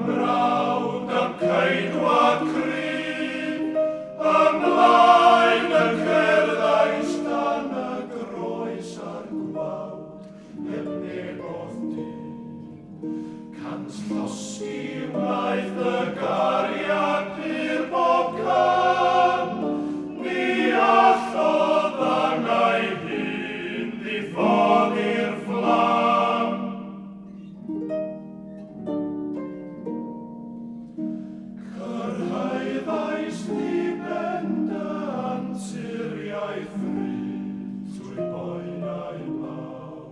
mrawd am ceidwad cryf, ymlaen y cerddais dan y groes a'r gwawd, heb neb oedd dyn. Cant llosgi wnaeth y gariad i'r bob can, ni allodd angau hyn ddiffodd i'r fflam. Cyrhaeddais ddibend y anturiaeth fryd trwy boenau mawr,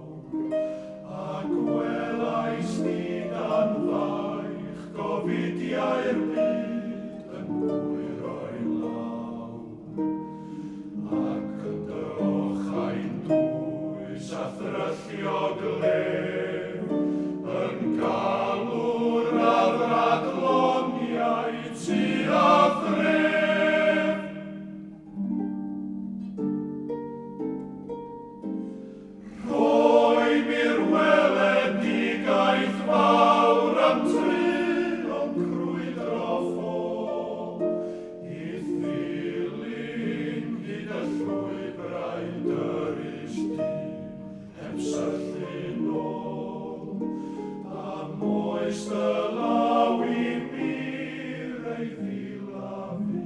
a gwelais ni dan faich gofidiau'r byd yn hwyr o'i lawr. Ac y dychau'n dwys a thryllio glef yn galw'r addradloniau tu a thref. Roi mi'r weledigaeth fawr am trilon crwydro ffôl, i ddilyn hyd y llwybrau dyrys dyn, heb syllu nôl, a moes dy law i mir ei ddilafu,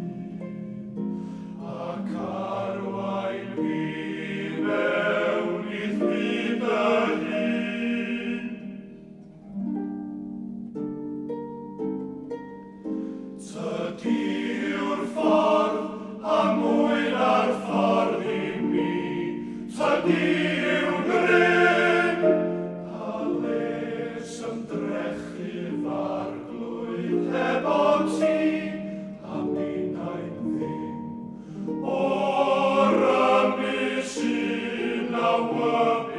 ac arwain fi mewn i ddyd y hun. Tydi'r ffordd a mwyn ar ffordd i mi, tydi'r grym, a les ymdrechu farglwydd heb o ti, a minnau'n ddim. O'r ymys un a wyb